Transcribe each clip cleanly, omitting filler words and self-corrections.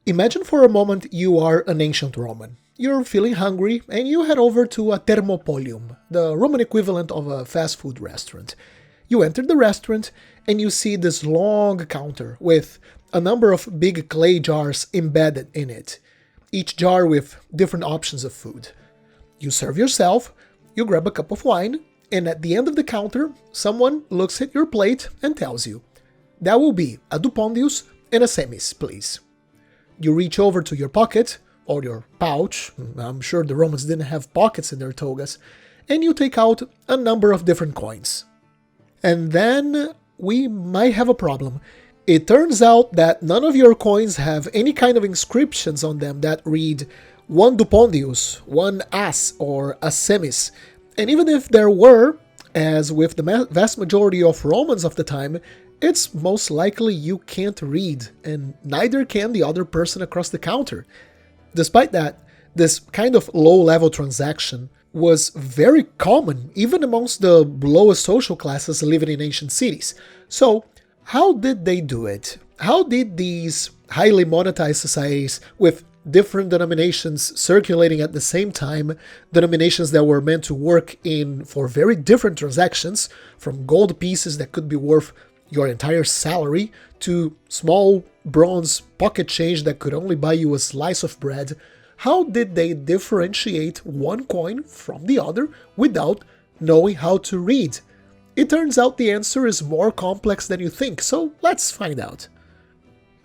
Imagine for a moment you are an ancient Roman. You're feeling hungry and you head over to a thermopolium, the Roman equivalent of a fast food restaurant. You enter the restaurant and you see this long counter with a number of big clay jars embedded in it, each jar with different options of food. You serve yourself, you grab a cup of wine, and at the end of the counter, someone looks at your plate and tells you, "That will be a dupondius and a semis, please." You reach over to your pocket, or your pouch, I'm sure the Romans didn't have pockets in their togas, and you take out a number of different coins. And then we might have a problem. It turns out that none of your coins have any kind of inscriptions on them that read 1 dupondius, 1 as, or a semis. And even if there were, as with the vast majority of Romans of the time, it's most likely you can't read, and neither can the other person across the counter. Despite that, this kind of low-level transaction was very common even amongst the lowest social classes living in ancient cities. So, how did they do it? How did these highly monetized societies with different denominations circulating at the same time, denominations that were meant to work in for very different transactions, from gold pieces that could be worth your entire salary to small bronze pocket change that could only buy you a slice of bread, how did they differentiate one coin from the other without knowing how to read? It turns out the answer is more complex than you think, so let's find out.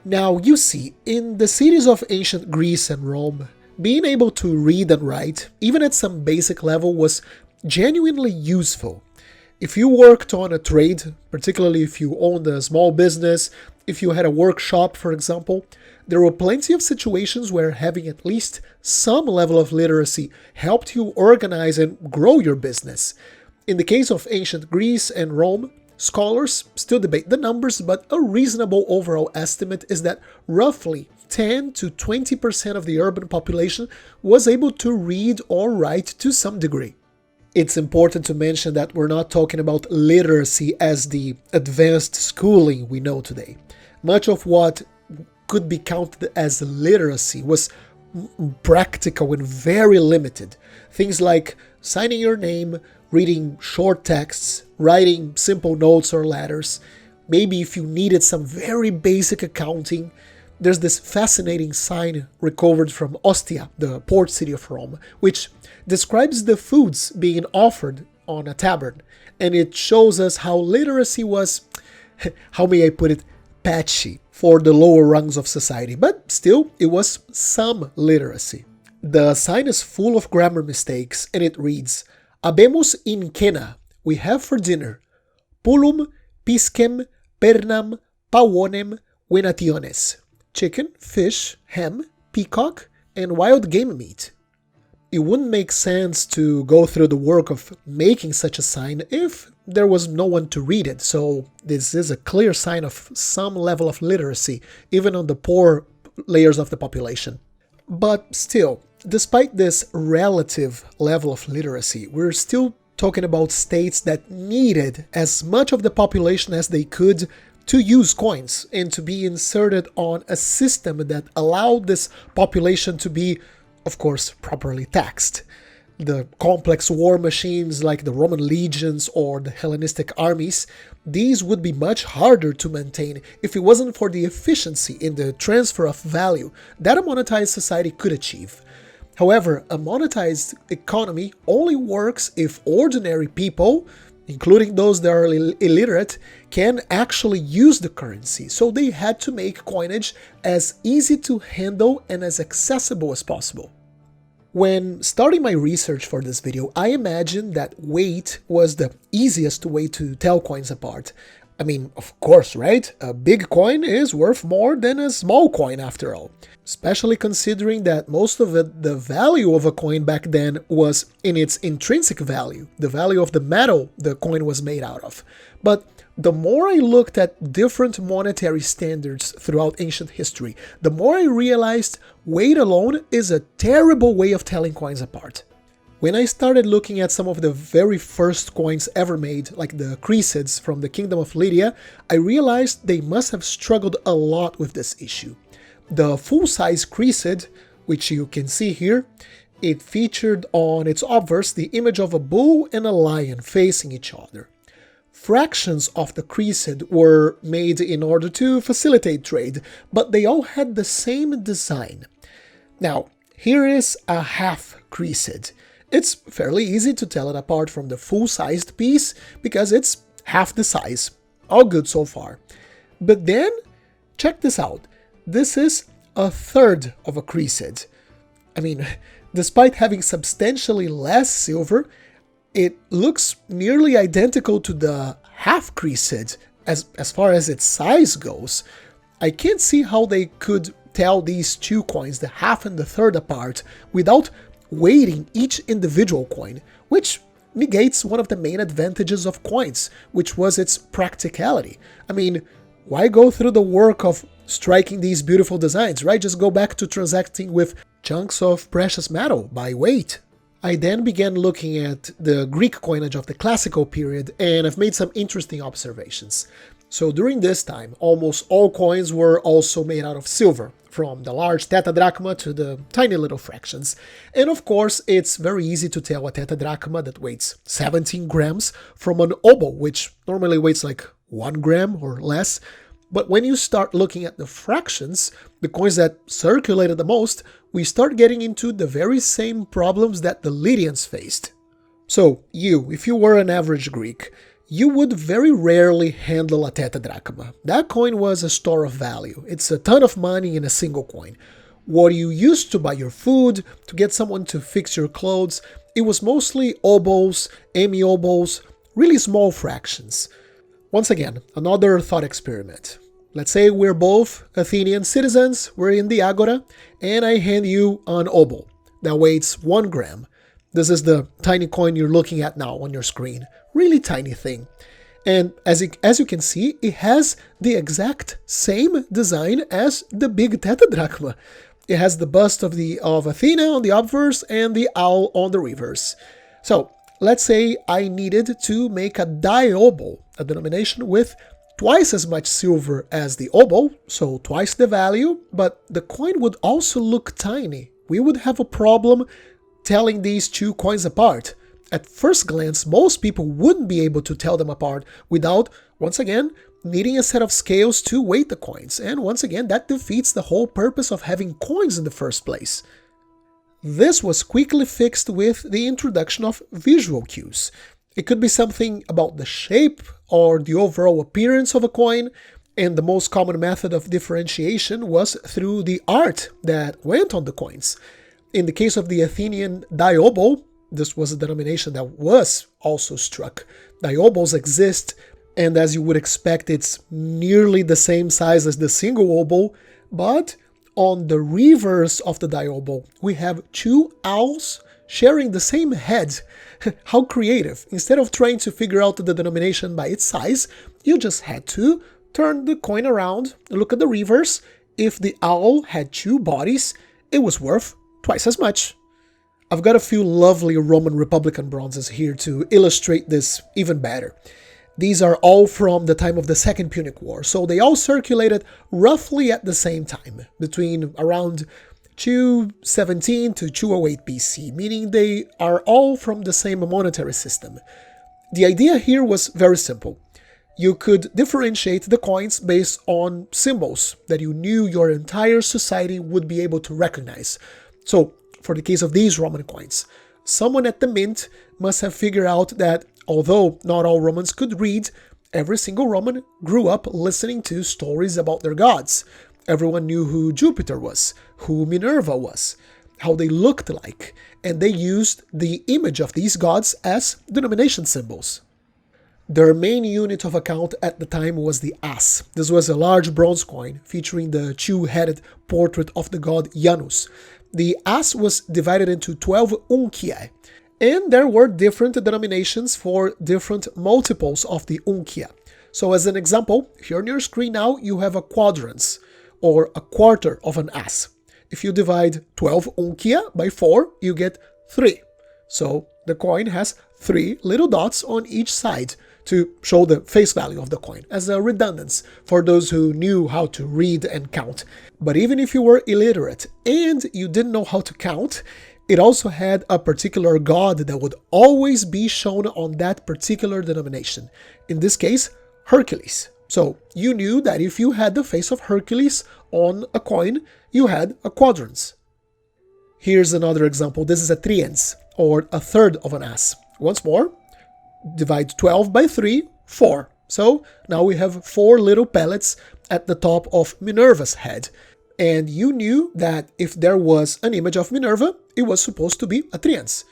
Now, you see, in the cities of ancient Greece and Rome, being able to read and write, even at some basic level, was genuinely useful. If you worked on a trade, particularly if you owned a small business, if you had a workshop, for example, there were plenty of situations where having at least some level of literacy helped you organize and grow your business. In the case of ancient Greece and Rome, scholars still debate the numbers, but a reasonable overall estimate is that roughly 10 to 20% of the urban population was able to read or write to some degree. It's important to mention that we're not talking about literacy as the advanced schooling we know today. Much of what could be counted as literacy was practical and very limited. Things like signing your name, reading short texts, writing simple notes or letters. Maybe if you needed some very basic accounting, there's this fascinating sign recovered from Ostia, the port city of Rome, which describes the foods being offered on a tavern, and it shows us how literacy was, how may I put it, patchy for the lower rungs of society, but still, it was some literacy. The sign is full of grammar mistakes, and it reads, "Habemus in cena, we have for dinner, pulum, piscem, pernam, pavonem, venationes." Chicken, fish, ham, peacock, and wild game meat. It wouldn't make sense to go through the work of making such a sign if there was no one to read it, so this is a clear sign of some level of literacy, even on the poor layers of the population. But still, despite this relative level of literacy, we're still talking about states that needed as much of the population as they could to use coins and to be inserted on a system that allowed this population to be, of course, properly taxed. The complex war machines like the Roman legions or the Hellenistic armies, these would be much harder to maintain if it wasn't for the efficiency in the transfer of value that a monetized society could achieve. However, a monetized economy only works if ordinary people, including those that are illiterate, can actually use the currency, so they had to make coinage as easy to handle and as accessible as possible. When starting my research for this video, I imagined that weight was the easiest way to tell coins apart. I mean, of course, right? A big coin is worth more than a small coin after all. Especially considering that most of the value of a coin back then was in its intrinsic value, the value of the metal the coin was made out of. But the more I looked at different monetary standards throughout ancient history, the more I realized weight alone is a terrible way of telling coins apart. When I started looking at some of the very first coins ever made, like the chresids from the Kingdom of Lydia, I realized they must have struggled a lot with this issue. The full-size creased, which you can see here, it featured on its obverse the image of a bull and a lion facing each other. Fractions of the creased were made in order to facilitate trade, but they all had the same design. Now, here is a half creased. It's fairly easy to tell it apart from the full-sized piece because it's half the size. All good so far. But then, check this out. This is a third of a creased. I mean, despite having substantially less silver, it looks nearly identical to the half creased as far as its size goes. I can't see how they could tell these two coins, the half and the third, apart without weighting each individual coin, which negates one of the main advantages of coins, which was its practicality. I mean, why go through the work of striking these beautiful designs, right? Just go back to transacting with chunks of precious metal by weight. I then began looking at the Greek coinage of the classical period, and I've made some interesting observations. So during this time, almost all coins were also made out of silver, from the large tetradrachma to the tiny little fractions. And of course, it's very easy to tell a tetradrachma that weighs 17 grams from an oboe, which normally weighs like 1 gram or less. But when you start looking at the fractions, the coins that circulated the most, we start getting into the very same problems that the Lydians faced. So if you were an average Greek, you would very rarely handle a tetradrachma. That coin was a store of value. It's a ton of money in a single coin. What you used to buy your food, to get someone to fix your clothes, it was mostly oboes, amioboes, really small fractions. Once again, another thought experiment. Let's say we're both Athenian citizens, we're in the Agora, and I hand you an oboe that weighs 1 gram. This is the tiny coin you're looking at now on your screen. Really tiny thing. And as you can see, it has the exact same design as the big tetradrachma. It has the bust of Athena on the obverse and the owl on the reverse. So let's say I needed to make a dioboe, a denomination with twice as much silver as the oboe, so twice the value, but the coin would also look tiny. We would have a problem telling these two coins apart. At first glance, most people wouldn't be able to tell them apart without, once again, needing a set of scales to weight the coins. And once again, that defeats the whole purpose of having coins in the first place. This was quickly fixed with the introduction of visual cues. It could be something about the shape or the overall appearance of a coin, and the most common method of differentiation was through the art that went on the coins. In the case of the Athenian dioboe, this was a denomination that was also struck. Dioboes exist, and as you would expect, it's nearly the same size as the single oboe, but on the reverse of the dioboe, we have two owls sharing the same head. How creative. Instead of trying to figure out the denomination by its size, you just had to turn the coin around, look at the reverse. If the owl had two bodies, it was worth twice as much. I've got a few lovely Roman Republican bronzes here to illustrate this even better. These are all from the time of the Second Punic War, so they all circulated roughly at the same time, between around 217 to 208 BC, meaning they are all from the same monetary system. The idea here was very simple. You could differentiate the coins based on symbols that you knew your entire society would be able to recognize. So, for the case of these Roman coins, someone at the mint must have figured out that although not all Romans could read, every single Roman grew up listening to stories about their gods. Everyone knew who Jupiter was, who Minerva was, how they looked like, and they used the image of these gods as denomination symbols. Their main unit of account at the time was the ass. This was a large bronze coin featuring the two-headed portrait of the god Janus. The ass was divided into 12 unciae, and there were different denominations for different multiples of the uncia. So as an example, here on your screen now you have a quadrans, or a quarter of an ass. If you divide 12 uncia by 4, you get 3. So the coin has 3 little dots on each side to show the face value of the coin as a redundance for those who knew how to read and count. But even if you were illiterate and you didn't know how to count, it also had a particular god that would always be shown on that particular denomination. In this case, Hercules. So you knew that if you had the face of Hercules on a coin, you had a quadrans. Here's another example. This is a triens, or a third of an as. Once more, divide 12 by 3, 4. So now we have 4 little pellets at the top of Minerva's head. And you knew that if there was an image of Minerva, it was supposed to be a triens.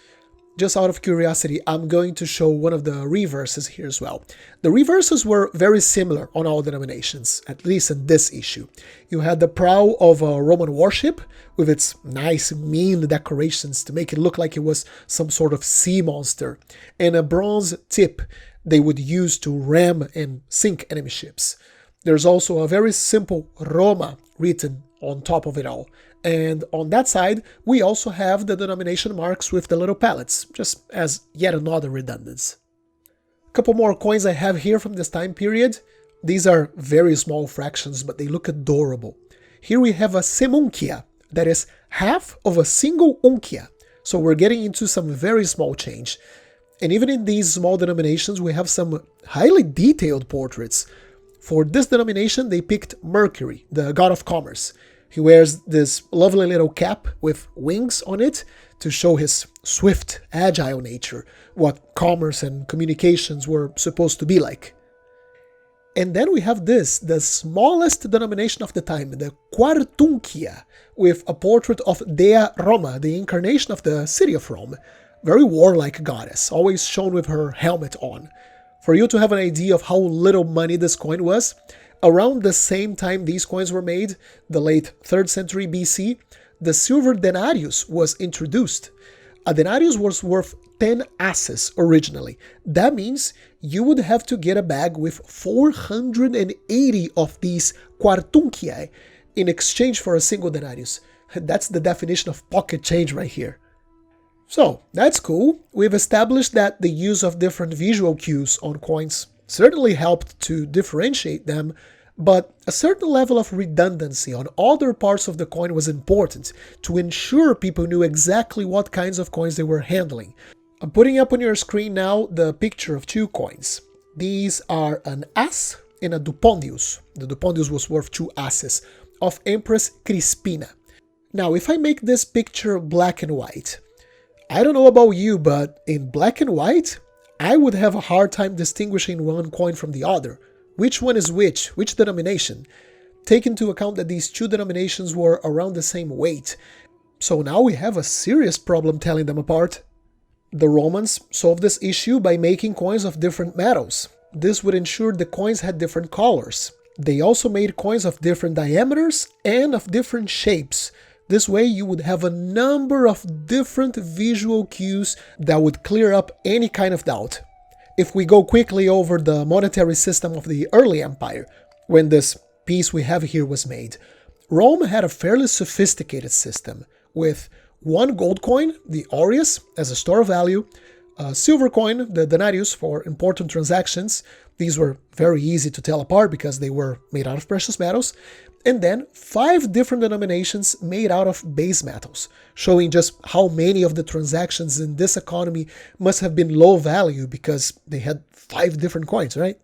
Just out of curiosity, I'm going to show one of the reverses here as well. The reverses were very similar on all denominations, at least in this issue. You had the prow of a Roman warship with its nice mean decorations to make it look like it was some sort of sea monster, and a bronze tip they would use to ram and sink enemy ships. There's also a very simple Roma written on top of it all. And on that side, we also have the denomination marks with the little pallets, just as yet another redundance. A couple more coins I have here from this time period. These are very small fractions, but they look adorable. Here we have a semunkia, that is half of a single unkia. So we're getting into some very small change. And even in these small denominations, we have some highly detailed portraits. For this denomination, they picked Mercury, the god of commerce. He wears this lovely little cap with wings on it to show his swift, agile nature, what commerce and communications were supposed to be like. And then we have this, the smallest denomination of the time, the Quartunquia, with a portrait of Dea Roma, the incarnation of the city of Rome. Very warlike goddess, always shown with her helmet on. For you to have an idea of how little money this coin was, around the same time these coins were made, the late 3rd century BC, the silver denarius was introduced. A denarius was worth 10 asses originally. That means you would have to get a bag with 480 of these quartunquiae in exchange for a single denarius. That's the definition of pocket change right here. So, that's cool. We've established that the use of different visual cues on coins certainly helped to differentiate them, but a certain level of redundancy on other parts of the coin was important to ensure people knew exactly what kinds of coins they were handling. I'm putting up on your screen now the picture of 2 coins. These are an as and a dupondius. The dupondius was worth 2 asses, of Empress Crispina. Now, if I make this picture black and white, I don't know about you, but in black and white, I would have a hard time distinguishing one coin from the other. Which one is which denomination? Take into account that these 2 denominations were around the same weight. So now we have a serious problem telling them apart. The Romans solved this issue by making coins of different metals. This would ensure the coins had different colors. They also made coins of different diameters and of different shapes. This way you would have a number of different visual cues that would clear up any kind of doubt. If we go quickly over the monetary system of the early empire, when this piece we have here was made, Rome had a fairly sophisticated system with 1 gold coin, the aureus, as a store of value, a silver coin, the denarius, for important transactions. These were very easy to tell apart because they were made out of precious metals. And then 5 different denominations made out of base metals, showing just how many of the transactions in this economy must have been low value because they had 5 different coins, right?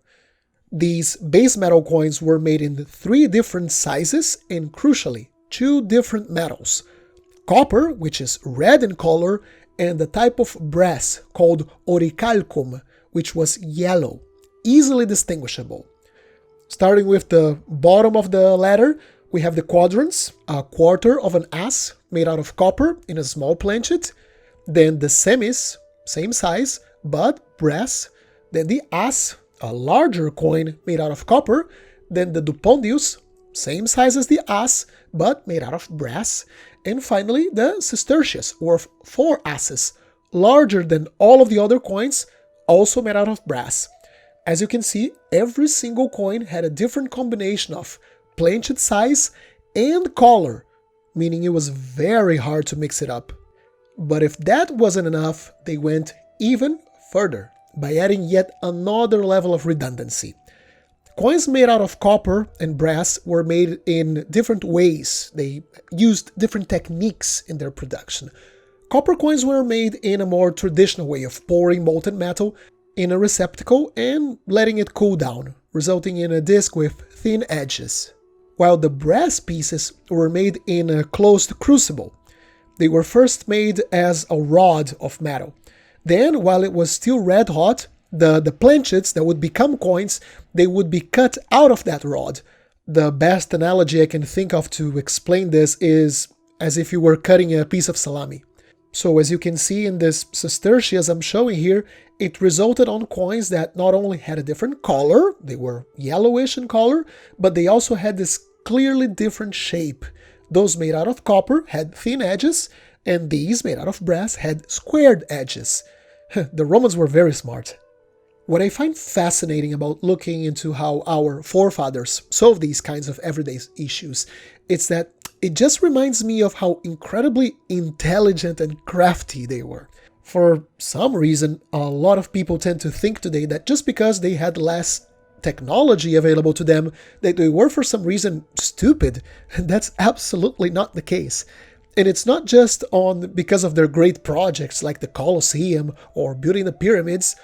These base metal coins were made in 3 different sizes and, crucially, 2 different metals. Copper, which is red in color, and the type of brass called orichalcum, which was yellow, easily distinguishable. Starting with the bottom of the ladder, we have the quadrants, a quarter of an as made out of copper in a small planchet. Then the semis, same size, but brass. Then the as, a larger coin made out of copper. Then the dupondius, same size as the as, but made out of brass. And finally, the sestertius, worth 4 asses, larger than all of the other coins, also made out of brass. As you can see, every single coin had a different combination of planchet size and color, meaning it was very hard to mix it up. But if that wasn't enough, they went even further. by adding yet another level of redundancy. Coins made out of copper and brass were made in different ways. They used different techniques in their production. Copper coins were made in a more traditional way of pouring molten metal in a receptacle and letting it cool down, resulting in a disc with thin edges. While the brass pieces were made in a closed crucible. They were first made as a rod of metal. Then, while it was still red hot, the planchets that would become coins, they would be cut out of that rod. The best analogy I can think of to explain this is as if you were cutting a piece of salami. So as you can see in this sestertius I'm showing here, it resulted on coins that not only had a different color, they were yellowish in color, but they also had this clearly different shape. Those made out of copper had thin edges, and these made out of brass had squared edges. The Romans were very smart. What I find fascinating about looking into how our forefathers solved these kinds of everyday issues is that it just reminds me of how incredibly intelligent and crafty they were. For some reason, a lot of people tend to think today that just because they had less technology available to them, that they were for some reason stupid. That's absolutely not the case. And it's not just because of their great projects like the Colosseum or building the pyramids.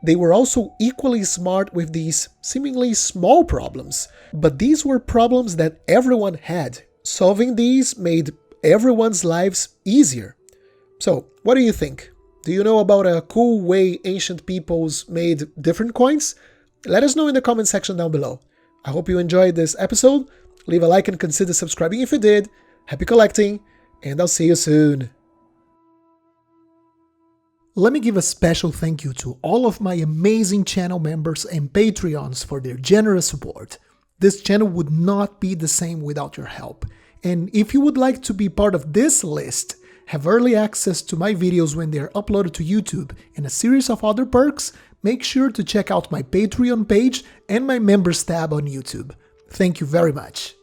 They were also equally smart with these seemingly small problems. But these were problems that everyone had. Solving these made everyone's lives easier. So, what do you think? Do you know about a cool way ancient peoples made different coins? Let us know in the comment section down below. I hope you enjoyed this episode. Leave a like and consider subscribing if you did. Happy collecting, and I'll see you soon. Let me give a special thank you to all of my amazing channel members and Patreons for their generous support. This channel would not be the same without your help. And if you would like to be part of this list, have early access to my videos when they are uploaded to YouTube, and a series of other perks, make sure to check out my Patreon page and my members tab on YouTube. Thank you very much.